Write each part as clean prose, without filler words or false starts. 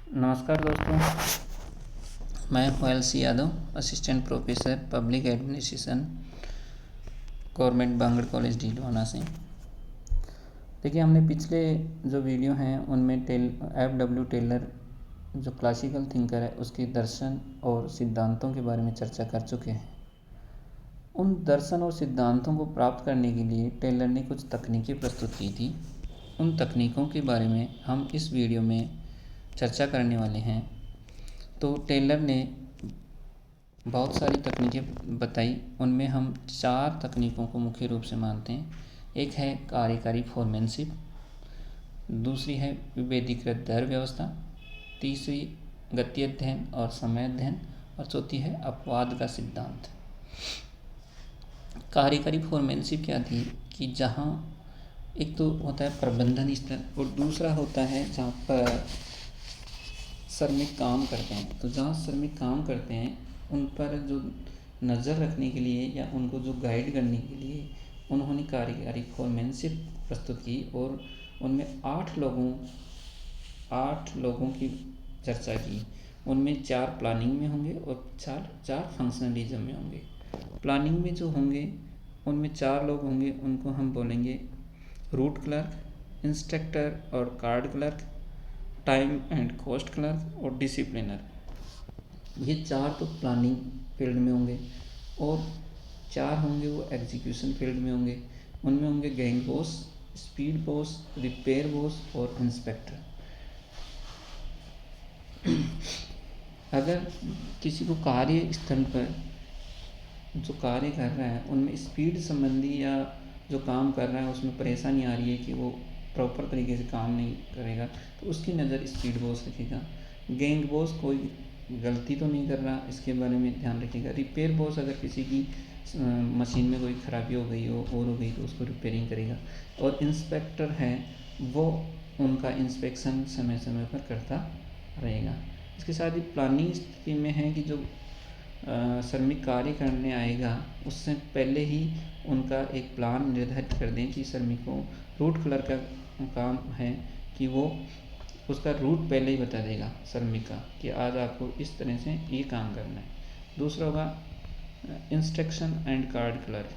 नमस्कार दोस्तों, मैं हूं L C. Yadav, assistant professor public administration, government Bangur college Didwana से। देखिए, हमने पिछले जो वीडियो हैं उनमें F.W. टेलर जो क्लासिकल थिंकर है उसके दर्शन और सिद्धांतों के बारे में चर्चा कर चुके हैं। उन दर्शन और सिद्धांतों को प्राप्त करने के लिए टेलर ने कुछ तकनीकें प्रस्तुत की थी। उन तकनीकों के बारे में हम इस वीडियो में चर्चा करने वाले हैं। तो टेलर ने बहुत सारी तकनीकें बताई, उनमें हम 4 तकनीकों को मुख्य रूप से मानते हैं। एक है कार्यकारी फोरमैनशिप, दूसरी है विभेदीकृत दर व्यवस्था, तीसरी गति अध्ययन और समय अध्ययन, और चौथी है अपवाद का सिद्धांत। कार्यकारी फोरमैनशिप क्या थी कि जहाँ एक तो होता है प्रबंधन स्तर और दूसरा होता है जहाँ पर श्रमिक काम करते हैं। तो जहाँ श्रमिक काम करते हैं उन पर जो नज़र रखने के लिए या उनको जो गाइड करने के लिए उन्होंने कार्यकारी फोरमैनशिप प्रस्तुत की और उनमें 8 लोगों की चर्चा की। उनमें 4 प्लानिंग में होंगे और 4 फंक्शनलिज्म में होंगे। प्लानिंग में जो होंगे उनमें 4 लोग होंगे, उनको हम बोलेंगे रूट क्लर्क, इंस्ट्रक्टर और card clerk, time and cost clerk और डिसिप्लिनर। ये 4 तो प्लानिंग फील्ड में होंगे और 4 होंगे वो एग्जीक्यूशन फील्ड में होंगे। उनमें होंगे gang boss, speed boss, repair boss और इंस्पेक्टर। अगर किसी को कार्य स्थल पर जो कार्य कर रहा है उनमें स्पीड संबंधी या जो काम कर रहा है उसमें परेशानी आ रही है कि वो प्रॉपर तरीके से काम नहीं करेगा, तो उसकी नज़र स्पीड बॉस रखेगा। गैंग बॉस कोई गलती तो नहीं कर रहा, इसके बारे में ध्यान रखेगा। रिपेयर बॉस अगर किसी की मशीन में कोई ख़राबी हो गई हो और हो गई तो उसको रिपेयरिंग करेगा। और इंस्पेक्टर है वो उनका इंस्पेक्शन समय समय पर करता रहेगा। इसके साथ ही प्लानिंग स्थिति में है कि जो श्रमिक कार्य करने आएगा उससे पहले ही उनका एक प्लान निर्धारित कर दें कि श्रमिकों रूट क्लर्क का काम है कि वो उसका रूट पहले ही बता देगा श्रमिक का कि आज आपको इस तरह से ये काम करना है। दूसरा होगा instruction and card clerk.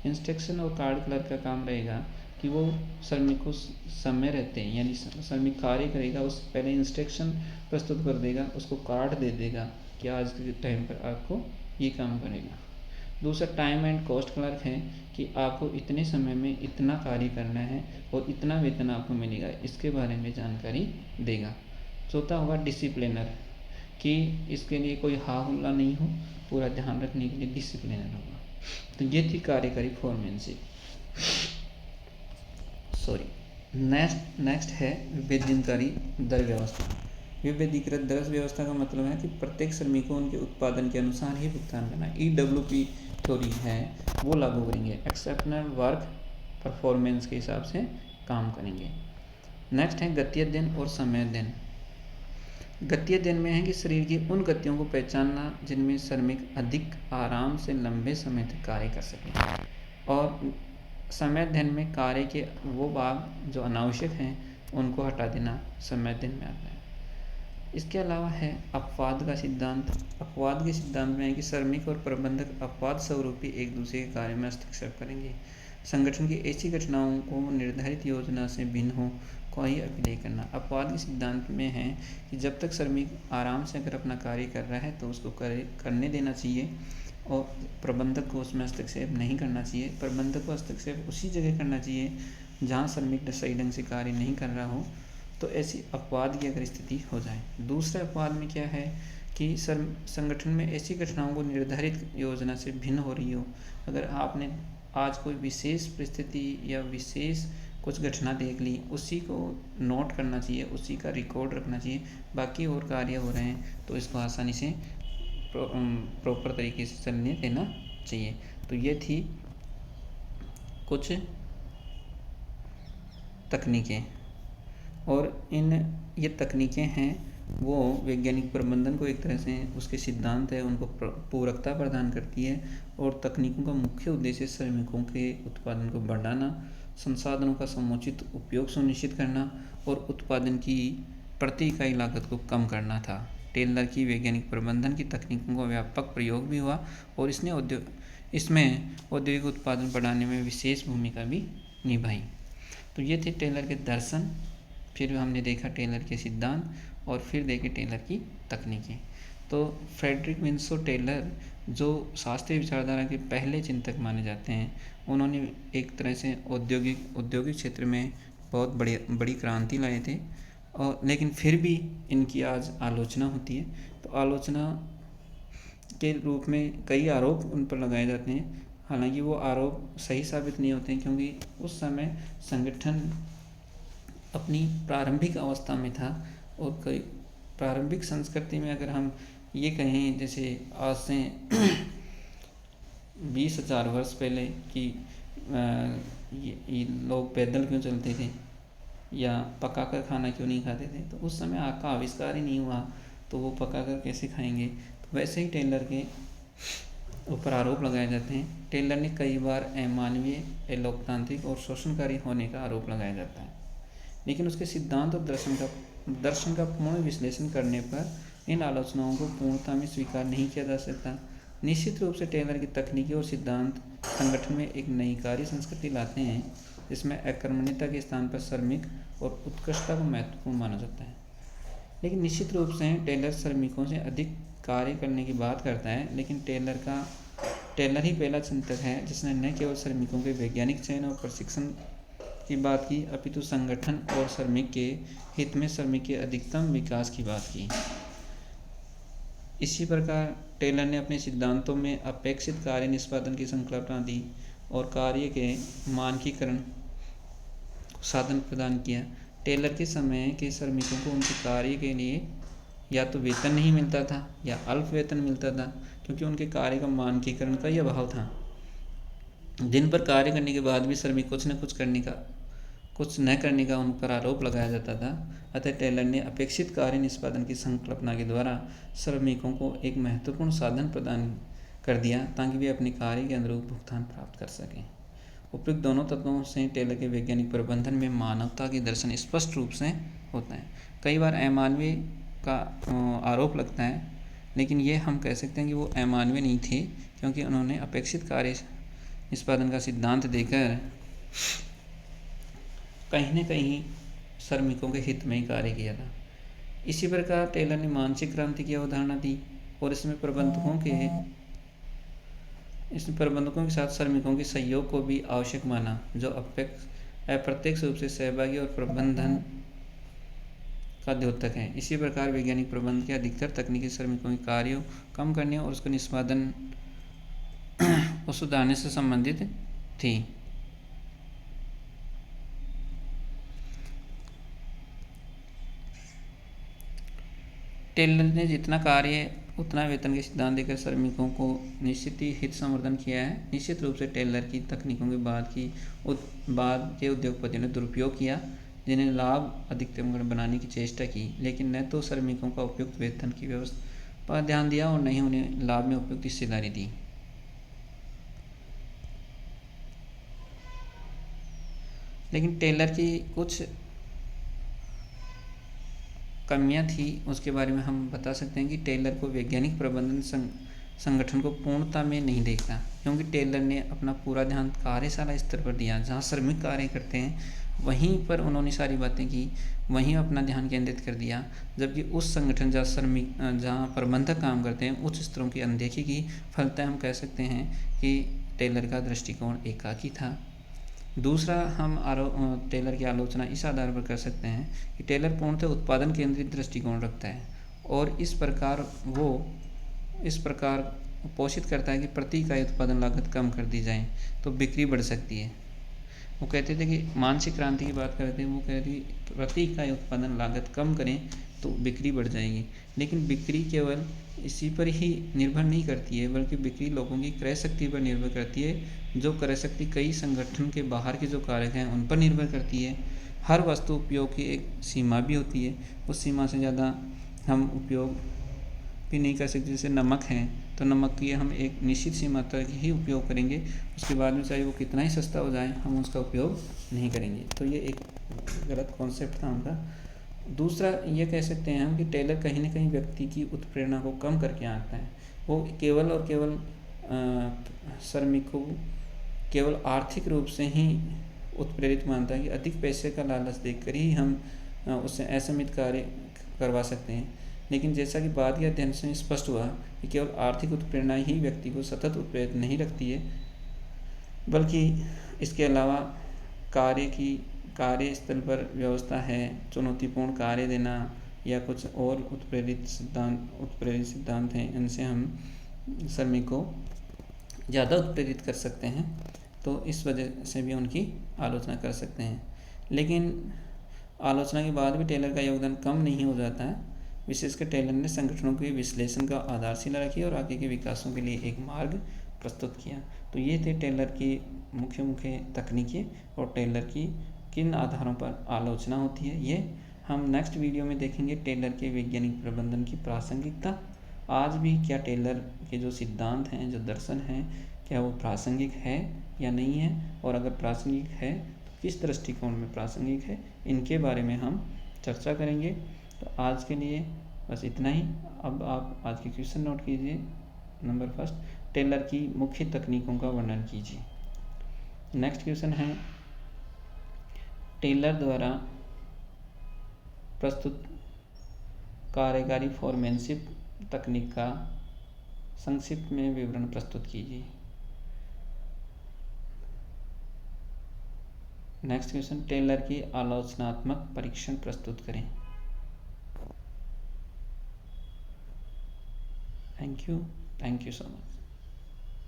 Instruction और कार्ड क्लर्क का काम रहेगा कि वो श्रमिक को समय रहते हैं यानी श्रमिक कार्य करेगा उससे पहले इंस्ट्रक्शन प्रस्तुत कर देगा, उसको कार्ड दे देगा कि आज के टाइम पर आपको ये काम करेगा। दूसरा टाइम एंड कॉस्ट क्लर्क है कि आपको इतने समय में इतना कार्य करना है और इतना वेतन आपको मिलेगा, इसके बारे में जानकारी देगा। चौथा होगा डिसिप्लिनर कि इसके लिए कोई हा हुल्ला नहीं हो, पूरा ध्यान रखने के लिए डिसिप्लिनर होगा। तो ये थी कार्यकारी फोरमैनशिप। नेक्स्ट है विभेदनकारी दर व्यवस्था। विभेदीकृत दर व्यवस्था का मतलब है कि प्रत्येक श्रमिक को उनके उत्पादन के अनुसार ही भुगतान करना है। EWP थ्योरी है वो लागू करेंगे, एक्सेप्शनल वर्क परफॉर्मेंस के हिसाब से काम करेंगे। नेक्स्ट है गति अध्ययन और समय अध्ययन। गति अध्ययन में है कि शरीर की उन गतियों को पहचानना जिनमें श्रमिक अधिक आराम से लंबे समय तक कार्य कर सकें। और समय अध्ययन में कार्य के वो भाग जो अनावश्यक हैं उनको हटा देना समय अध्ययन में आता है। इसके अलावा है अपवाद का सिद्धांत। अपवाद के सिद्धांत में है कि श्रमिक और प्रबंधक अपवाद स्वरूपी एक दूसरे के कार्य में हस्तक्षेप करेंगे। संगठन की ऐसी घटनाओं को निर्धारित योजना से भिन्न हो कोई अपील करना। अपवाद के सिद्धांत में है कि जब तक श्रमिक आराम से अगर अपना कार्य कर रहा है तो उसको करने देना चाहिए और प्रबंधक को उसमें हस्तक्षेप नहीं करना चाहिए। प्रबंधक को हस्तक्षेप उसी जगह करना चाहिए जहाँ श्रमिक सही ढंग से कार्य नहीं कर रहा हो, तो ऐसी अपवाद की अगर स्थिति हो जाए। दूसरे अपवाद में क्या है कि संगठन में ऐसी घटनाओं को निर्धारित योजना से भिन्न हो रही हो। अगर आपने आज कोई विशेष परिस्थिति या विशेष कुछ घटना देख ली, उसी को नोट करना चाहिए, उसी का रिकॉर्ड रखना चाहिए। बाकी और कार्य हो रहे हैं तो इसको आसानी से प्रॉपर तरीके से चलने देना चाहिए। तो ये थी कुछ तकनीकें, और ये तकनीकें हैं वो वैज्ञानिक प्रबंधन को एक तरह से उसके सिद्धांत है उनको पूरकता प्रदान करती है। और तकनीकों का मुख्य उद्देश्य श्रमिकों के उत्पादन को बढ़ाना, संसाधनों का समुचित उपयोग सुनिश्चित करना और उत्पादन की प्रति इकाई लागत को कम करना था। टेलर की वैज्ञानिक प्रबंधन की तकनीकों का व्यापक प्रयोग भी हुआ और इसमें औद्योगिक उत्पादन बढ़ाने में विशेष भूमिका भी निभाई। तो ये थे टेलर के दर्शन, फिर हमने देखा टेलर के सिद्धांत और फिर देखे टेलर की तकनीकें। तो फ्रेडरिक विंसो टेलर जो शास्त्रीय विचारधारा के पहले चिंतक माने जाते हैं, उन्होंने एक तरह से औद्योगिक क्षेत्र में बहुत बड़ी क्रांति लाए थे और लेकिन फिर भी इनकी आज आलोचना होती है। तो आलोचना के रूप में कई आरोप उन पर लगाए जाते हैं, हालांकि वो आरोप सही साबित नहीं होते हैं, क्योंकि उस समय संगठन अपनी प्रारंभिक अवस्था में था और कई प्रारंभिक संस्कृति में अगर हम ये कहें, जैसे आज से 20,000 वर्ष पहले कि ये लोग पैदल क्यों चलते थे या पकाकर खाना क्यों नहीं खाते थे, तो उस समय आग का आविष्कार ही नहीं हुआ, तो वो पकाकर कैसे खाएंगे। तो वैसे ही टेलर के ऊपर आरोप लगाए जाते हैं। टेलर ने कई बार अमानवीय, अलोकतांत्रिक और शोषणकारी होने का आरोप लगाया जाता है, लेकिन उसके सिद्धांत और दर्शन का पूर्ण विश्लेषण करने पर इन आलोचनाओं को पूर्णता में स्वीकार नहीं किया जा सकता। निश्चित रूप से टेलर की तकनीकी और सिद्धांत संगठन में एक नई कार्य संस्कृति लाते हैं, जिसमें अकर्मण्यता के स्थान पर श्रमिक और उत्कृष्टता को महत्वपूर्ण माना जाता है। लेकिन निश्चित रूप से टेलर श्रमिकों से अधिक कार्य करने की बात करता है, लेकिन टेलर ही पहला चिंतक है जिसने न केवल श्रमिकों के वैज्ञानिक चयन और प्रशिक्षण की बात की, अपितु संगठन और श्रमिक के हित में श्रमिक के अधिकतम विकास की बात की। इसी प्रकार टेलर ने अपने सिद्धांतों में अपेक्षित कार्य निष्पादन की संकल्पना दी और कार्य के मानकीकरण साधन प्रदान किया। टेलर के समय के श्रमिकों को उनके कार्य के लिए या तो वेतन नहीं मिलता था या अल्प वेतन मिलता था, क्योंकि उनके कार्य का मानकीकरण का ही अभाव था। दिन भर कार्य करने के बाद भी श्रमिक कुछ न करने का उन पर आरोप लगाया जाता था। अतः टेलर ने अपेक्षित कार्य निष्पादन की संकल्पना के द्वारा श्रमिकों को एक महत्वपूर्ण साधन प्रदान कर दिया ताकि वे अपने कार्य के अनुरूप भुगतान प्राप्त कर सकें। उपयुक्त दोनों तत्वों से टेलर के वैज्ञानिक प्रबंधन में मानवता के दर्शन स्पष्ट रूप से होता है। कई बार अमानवीय का आरोप लगता है, लेकिन ये हम कह सकते हैं कि वो अमानवीय नहीं थे, क्योंकि उन्होंने अपेक्षित कार्य निष्पादन का सिद्धांत देकर कहीं न कहीं श्रमिकों के हित में ही कार्य किया था। इसी प्रकार टेलर ने मानसिक क्रांति की अवधारणा दी और इसमें प्रबंधकों के साथ श्रमिकों के सहयोग को भी आवश्यक माना, जो अप्रत्यक्ष रूप से सहभागी और प्रबंधन का द्योतक है। इसी प्रकार वैज्ञानिक प्रबंधन के अधिकतर तकनीकी श्रमिकों के कार्यों कम करने और उसका निष्पादन को सुधारने से संबंधित थी। टेलर ने जितना कार्य उतना वेतन के सिद्धांत देकर श्रमिकों को निश्चित ही हित संवर्धन किया है। निश्चित रूप से टेलर की तकनीकों के बाद के उद्योगपतियों ने दुरुपयोग किया, जिन्हें लाभ अधिकतम बनाने की चेष्टा की, लेकिन न तो श्रमिकों का उपयुक्त वेतन की व्यवस्था पर ध्यान दिया और न ही उन्हें लाभ में उपयुक्त हिस्सेदारी दी। लेकिन टेलर की कुछ कमियां थी, उसके बारे में हम बता सकते हैं कि टेलर को वैज्ञानिक प्रबंधन संगठन को पूर्णता में नहीं देखता, क्योंकि टेलर ने अपना पूरा ध्यान कार्यशाला स्तर पर दिया। जहाँ श्रमिक कार्य करते हैं वहीं पर उन्होंने सारी बातें की, वहीं अपना ध्यान केंद्रित कर दिया, जबकि उस संगठन जहाँ प्रबंधक काम करते हैं उच्च स्तरों की अनदेखी की। फलतः हम कह सकते हैं कि टेलर का दृष्टिकोण एकाकी था। दूसरा, हम टेलर की आलोचना इस आधार पर कर सकते हैं कि टेलर पूर्णतः उत्पादन केंद्रित दृष्टिकोण रखता है और इस प्रकार पोषित करता है कि प्रति इकाई उत्पादन लागत कम कर दी जाए तो बिक्री बढ़ सकती है। वो कहते थे कि मानसिक क्रांति की बात करते हैं, वो कहते हैं कि प्रति इकाई उत्पादन लागत कम करें तो बिक्री बढ़ जाएगी। लेकिन बिक्री केवल इसी पर ही निर्भर नहीं करती है, बल्कि बिक्री लोगों की क्रय शक्ति पर निर्भर करती है, जो क्रय शक्ति कई संगठन के बाहर के जो कारक हैं उन पर निर्भर करती है। हर वस्तु उपयोग की एक सीमा भी होती है, उस सीमा से ज़्यादा हम उपयोग भी नहीं कर सकते। जैसे नमक है तो नमक की हम एक निश्चित सीमा तक ही उपयोग करेंगे, उसके बाद में चाहे वो कितना ही सस्ता हो जाए हम उसका उपयोग नहीं करेंगे। तो ये एक गलत कॉन्सेप्ट था उनका। दूसरा ये कह सकते हैं हम कि टेलर कहीं ना कहीं व्यक्ति की उत्प्रेरणा को कम करके आंकता है। वो केवल और केवल श्रमिक को केवल आर्थिक रूप से ही उत्प्रेरित मानता है कि अधिक पैसे का लालच देखकर ही हम उससे असमित कार्य करवा सकते हैं। लेकिन जैसा कि बाद के अध्ययन से स्पष्ट हुआ कि केवल आर्थिक उत्प्रेरणा ही व्यक्ति को सतत उत्प्रेरित नहीं रखती है, बल्कि इसके अलावा कार्यस्थल पर व्यवस्था है, चुनौतीपूर्ण कार्य देना या कुछ और उत्प्रेरित सिद्धांत हैं, इनसे हम श्रमिक को ज़्यादा उत्प्रेरित कर सकते हैं। तो इस वजह से भी उनकी आलोचना कर सकते हैं। लेकिन आलोचना के बाद भी टेलर का योगदान कम नहीं हो जाता है। विशेषकर टेलर ने संगठनों के विश्लेषण का आधारशिला रखी और आगे के विकासों के लिए एक मार्ग प्रस्तुत किया। तो ये थे टेलर की मुख्य तकनीकें और टेलर की किन आधारों पर आलोचना होती है। ये हम नेक्स्ट वीडियो में देखेंगे। टेलर के वैज्ञानिक प्रबंधन की प्रासंगिकता, आज भी क्या टेलर के जो सिद्धांत हैं, जो दर्शन हैं, क्या वो प्रासंगिक है या नहीं है, और अगर प्रासंगिक है तो किस दृष्टिकोण में प्रासंगिक है, इनके बारे में हम चर्चा करेंगे। तो आज के लिए बस इतना ही। अब आप आज के क्वेश्चन नोट कीजिए। नंबर फर्स्ट, टेलर की मुख्य तकनीकों का वर्णन कीजिए। नेक्स्ट क्वेश्चन है, टेलर द्वारा प्रस्तुत कार्यकारी फोरमैनशिप तकनीक का संक्षिप्त में विवरण प्रस्तुत कीजिए। नेक्स्ट क्वेश्चन, टेलर की आलोचनात्मक परीक्षण प्रस्तुत करें। Thank you so much.